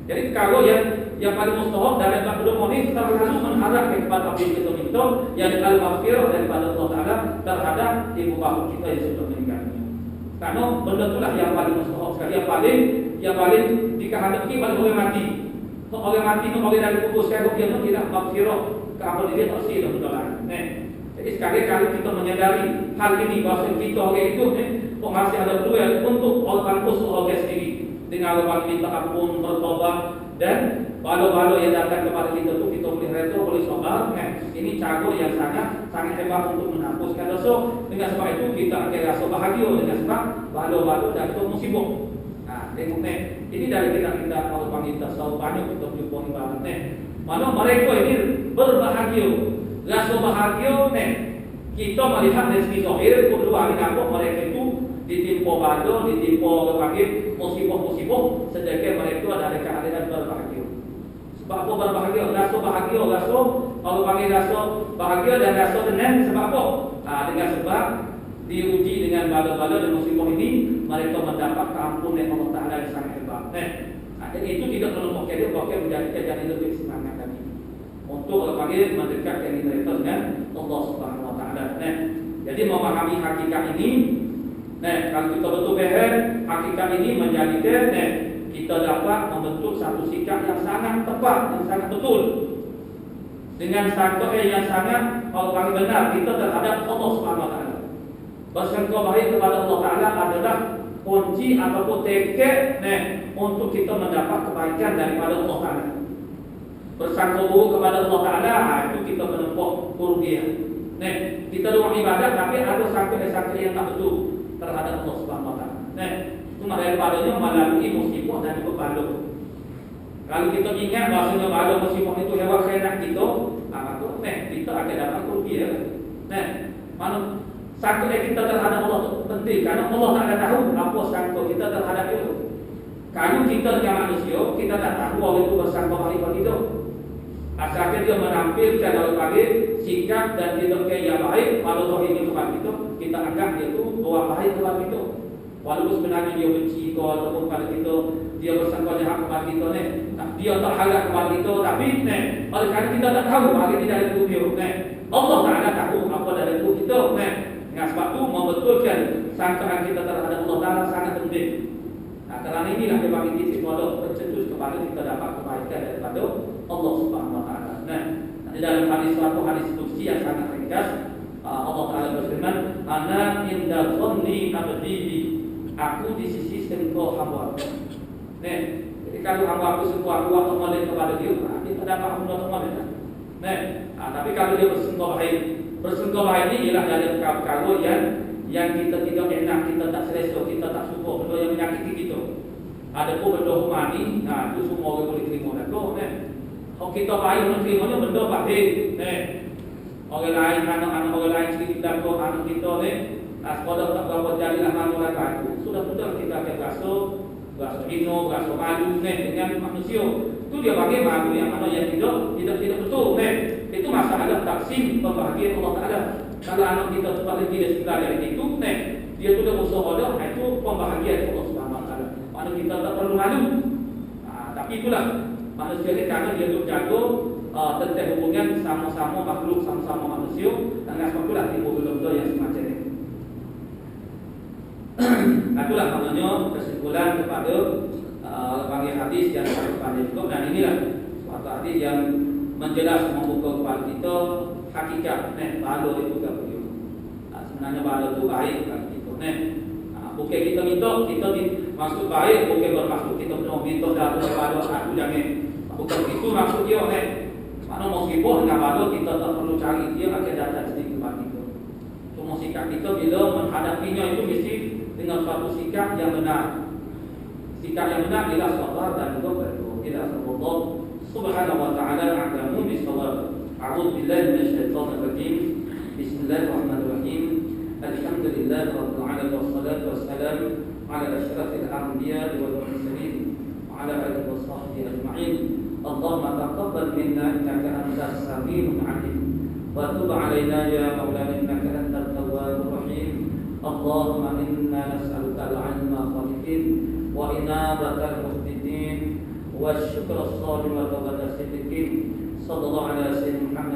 A: Jadi kalau yang paling mustahab dalam bab ini kita harus mengharap kepada apa yang kita minta yang al-maghfirah daripada Allah Taala terhadap ibu bapa kita yang sudah meninggal. Karena benda itulah yang paling mustahab sekali, yang paling dikehendaki pada orang mati. Orang mati itu orang dari kubur sekarang dia itu tidak maghfirah ke apa dia tak sih betul lah. Jadi sekali kalau kita menyadari hal ini bahawa kita orang itu masih ada peluang untuk orang khusus orang sendiri dengan orang minta ampun, bertobat dan bala-bala yang datang kepada kita tu kita boleh redha, boleh sabar. Ini cara yang sangat hebat untuk menghapuskan dosa. Dengan sebab itu kita akan rasa bahagia dengan sebab bala-bala dan itu musibah. Tengok ini dari kita kalau panggil tasawuf banyak kita berjumpa ibarat mana mereka ini berbahagia, rasa bahagia kita melihat dari segi zahir kedua hari nampak mereka itu ditimpa bala, ditimpa panggil musibah-musibah, sedangkan mereka ada keadaan berbahagia. Sebab apa berbahagia? Rasa bahagia, kalau panggil rasa bahagia dan rasa tenang sebab apa? Dengan sebab diuji dengan bala-bala dan musibah ini mereka mendapat keampunan Allah Taala yang sangat hebat. Jadi itu tidak menemukan dia bahkan menjadikan jadi lebih semangat lagi untuk panggil mendekatkan diri mereka dengan Allah Subhanahu Wa Taala. Jadi memahami hakikat ini, kalau kita betul faham hakikat ini menjadikan kita dapat membentuk satu sikap yang sangat tepat, yang sangat betul dengan sangka yang sangat kalau panggil benar kita terhadap Allah Subhanahu Wa Taala. Bersangka baik kepada Allah Taala adalah kunci ataupun tiket untuk kita mendapat kebaikan daripada Allah Taala. Bersangka buruk kepada Allah Taala itu kita menempuh kerugian. Kita doa ibadat tapi ada sangka yang tak betul terhadap Allah Subhanahu Wa Taala. Itu daripadanya melalui musibah dan juga bala. Kalau kita ingat bahasanya bala musibah itu hewan khianat kita, kita akan dapat kerugian ya. Mana sangka kita terhadap Allah itu penting karena Allah tak ada tahu apa sangka kita terhadap itu. Kalau kita yang manusia, kita tak tahu Allah itu bersangka baik bagi kita. Asalkan dia menampilkan berbagai sikap dan tindakan yang baik, kalau ini kepada kita anggap dia itu doa baik kepada kita. Walaupun sebenarnya dia benci kita ataupun kepada kita, dia bersangka jahat kepada kita dia terhadap kepada kita, tapi oleh kerana kita tak tahu apa di dalam tubuh dia, Allah tak ada tahu apa dalam tubuh kita. Dengan sebab itu membetulkan sangkaan kita terhadap Allah Taala sangat penting. Kerana inilah dia bagi titik modal tercetus kepada kita dapat kebaikan daripada Allah Subhanahu Wa Taala. Di dalam suatu hadis qudsi yang sangat ringkas, Allah Taala berfirman, "Ana inda dhanni abdi bi." Aku di sisi sengkau hamba. Jadi kalau hamba aku sengkau aku kembali kepada dia, dia dapat hamba kembali. Tapi kalau dia bersengkau baik ini ialah dari perkara yang kita tidak enak, kita tak selesa, kita tak suka, benda yang menyakiti kita. Ada pun benda humani, itu semua orang boleh terima dah. Kalau kita baik menerimanya benda baik. Orang lain, anak-anak orang lain cerita anak kita sekolah tak berapa jadilah manusia baik. Sudah kita akan rasa hino, rasa malu dengan manusia. Itu dia bagi malu yang mana yang tidak betul. Itu masalah taksim pembahagian Allah Taala. Kalau anak kita paling tidak suka dari itu, dia sudah usaha dah, itu pembahagian Allah Subhanahu Wa Taala. Mana kita tak perlu malu. Tapi itulah manusia ini karena dia tu jago tentang hubungan sama-sama makhluk, sama-sama manusia, dan sebab itulah timbul benda yang semacam ini. Itulah maknanya kesimpulan kepada bagi hadis yang panjang itu, dan inilah suatu hadis yang menjelas membuka kepala kita hakikat pahala itu tak perlu. Sebenarnya pahala itu baik bagi kita. Bukan kita minta kita maksud baik, bukan bermaksud kita minta dapat pahala aku jangan. Bukan itu maksud dia. Mana meskipun dengan pahala kita tak perlu cari, dia akan datang sendiri kepada kita. Cuma sikap kita bila menghadapinya itu mesti dengan suatu sikap yang benar. Sikap yang benar ialah sabar dan juga berdoa. Tidak Allah Subhanahu Wa Taala a'lamu bis-shawab. A'udzu billahi minasyaitonir rajim. Bismillahirrahmanirrahim. Alhamdulillahi rabbil alamin wassalatu wassalamu ala asyrafil anbiya'i wal mursalin wa ala alihi washabbihi ajma'in. Allahumma taqabbal minna innaka antas samiul 'alim wa tub 'alaina ya maulana innaka antat tawwabur rahim. Allahumma inna nas'aluka al-'ilma khaliqin wa inabatal muhtadin wa syukra as-salim wa tawbata as-siddiqin. Sallallahu alaihi wasallam.